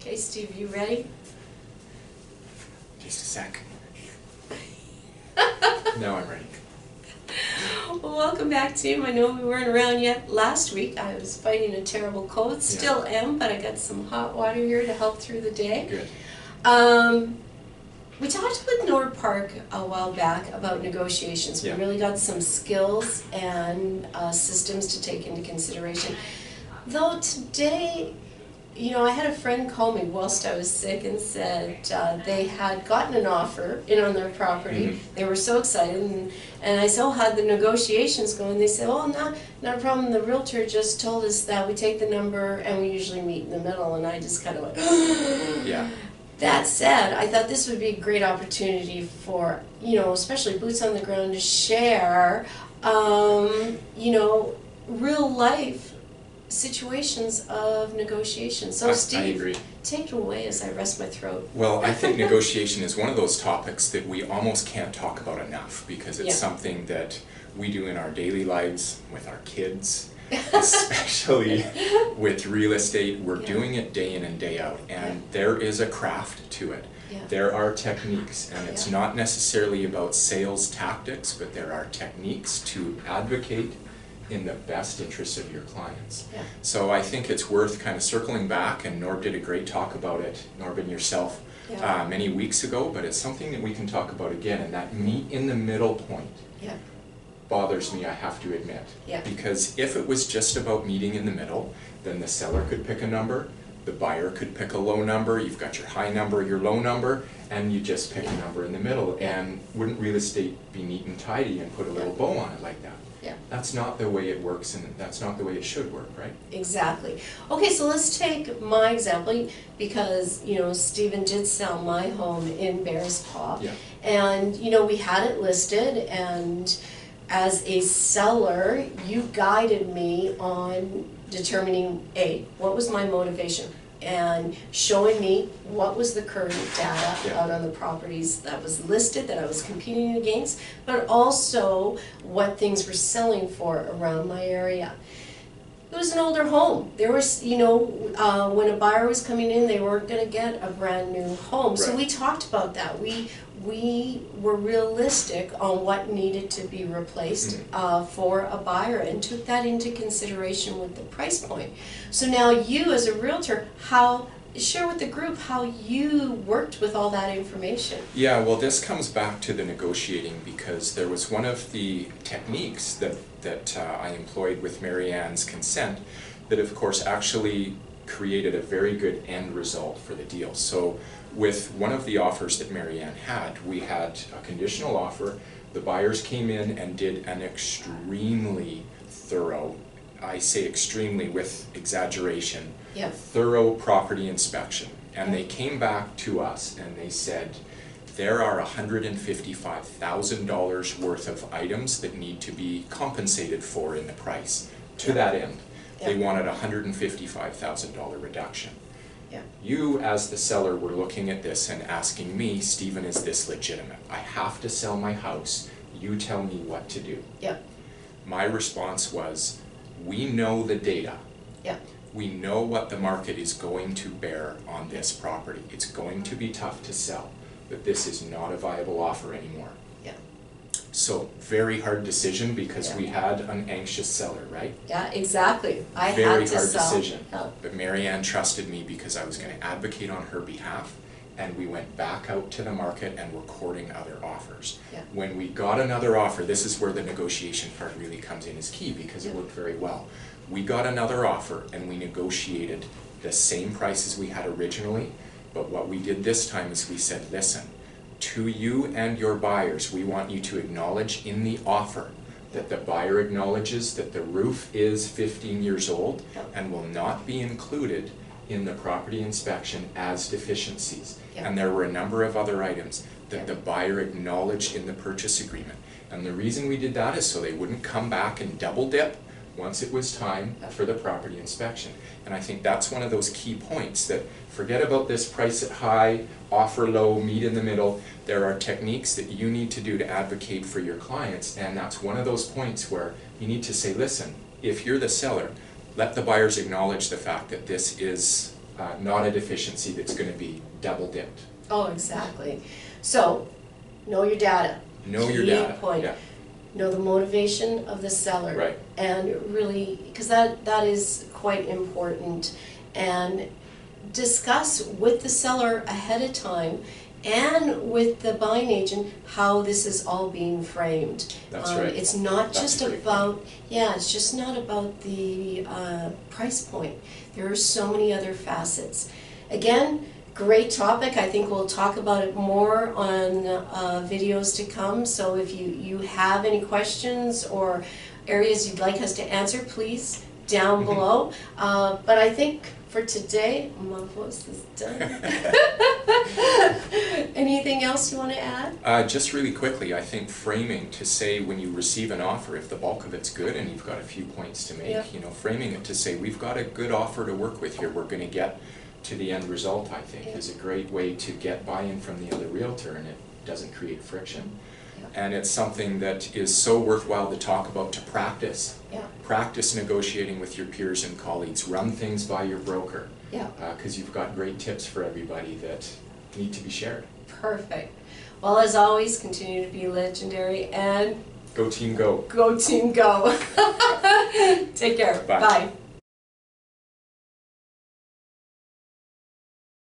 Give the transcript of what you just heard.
Okay, Steve, you ready? Just a sec. Now I'm ready. Well, welcome back, team. I know we weren't around yet last week. I was fighting a terrible cold, still am, but I got some hot water here to help through the day. Good. We talked with Nord Park a while back about negotiations. We really got some skills and systems to take into consideration. Though today, you know, I had a friend call me whilst I was sick and said they had gotten an offer in on their property. Mm-hmm. They were so excited, and I said, "Oh, how'd the negotiations go?" And they said, "Oh, not a problem. The realtor just told us that we take the number and we usually meet in the middle." And I just kind of went, Yeah. That said, I thought this would be a great opportunity for, you know, especially boots on the ground to share, you know, real life situations of negotiation. So Steve, I agree. Take it away as I rest my throat. Well, I think negotiation is one of those topics that we almost can't talk about enough because it's something that we do in our daily lives with our kids, especially with real estate. We're doing it day in and day out, and there is a craft to it. There are techniques, and it's not necessarily about sales tactics, but there are techniques to advocate in the best interests of your clients. So I think it's worth kind of circling back, and Norb did a great talk about it, Norb and yourself, many weeks ago, but it's something that we can talk about again, and that meet in the middle point bothers me, I have to admit. Because if it was just about meeting in the middle, then the seller could pick a number, the buyer could pick a low number, you've got your high number, your low number, and you just pick a number in the middle. And wouldn't real estate be neat and tidy and put a little bow on it like that? That's not the way it works, and that's not the way it should work, right? Exactly. Okay, so let's take my example, because, you know, Stephen did sell my home in Mears. And, you know, we had it listed, and as a seller, you guided me on determining, what was my motivation, and showing me what was the current data out on the properties that was listed, that I was competing against, but also what things were selling for around my area. It was an older home. There was, you know, when a buyer was coming in, they weren't going to get a brand new home. So we talked about that. We were realistic on what needed to be replaced for a buyer, and took that into consideration with the price point. So now you, as a realtor, share with the group how you worked with all that information. Yeah, well, this comes back to the negotiating, because there was one of the techniques that I employed with Mary Ann's consent that, of course, actually created a very good end result for the deal. So with one of the offers that Mary Ann had, we had a conditional offer. The buyers came in and did an extremely thorough, I say extremely with exaggeration, thorough property inspection. And they came back to us and they said, there are $155,000 worth of items that need to be compensated for in the price. To that end, they wanted a $155,000 reduction. You, as the seller, were looking at this and asking me, Stephen, is this legitimate? I have to sell my house. You tell me what to do. My response was, we know the data. We know what the market is going to bear on this property. It's going to be tough to sell, but this is not a viable offer anymore. So, very hard decision, because we had an anxious seller, right? Yeah, exactly. I had to Very sell. hard decision. But Mary Ann trusted me because I was going to advocate on her behalf, and we went back out to the market and were courting other offers. When we got another offer, this is where the negotiation part really comes in as key, because it worked very well. We got another offer and we negotiated the same price as we had originally, but what we did this time is we said, listen, to you and your buyers, we want you to acknowledge in the offer that the buyer acknowledges that the roof is 15 years old and will not be included in the property inspection as deficiencies. And there were a number of other items that the buyer acknowledged in the purchase agreement. And the reason we did that is so they wouldn't come back and double dip once it was time for the property inspection. And I think that's one of those key points, that forget about this price it high, offer low, meet in the middle. There are techniques that you need to do to advocate for your clients, and that's one of those points where you need to say, listen, if you're the seller, let the buyers acknowledge the fact that this is not a deficiency that's going to be double dipped. Oh, exactly. So, know your data. Know your Key data. point. Yeah. Know the motivation of the seller. Right. And really, because that is quite important. And discuss with the seller ahead of time and with the buying agent how this is all being framed. That's right. It's not That's just a great about, point. yeah, it's just not about the price point. There are so many other facets. Again, great topic. I think we'll talk about it more on videos to come. So if you have any questions or areas you'd like us to answer, please down below. But I think for today, my voice is done. Anything else you want to add? Just really quickly, I think framing to say when you receive an offer, if the bulk of it's good and you've got a few points to make, Yeah. you know, framing it to say we've got a good offer to work with here, we're going to get to the end result, I think, Yeah. is a great way to get buy-in from the other realtor, and it doesn't create friction. Yeah. And it's something that is so worthwhile to talk about, to practice. Yeah. Practice negotiating with your peers and colleagues. Run things by your broker. Yeah. Because you've got great tips for everybody that need to be shared. Perfect. Well, as always, continue to be legendary and Go team, go. go team go. Take care. Bye. Bye.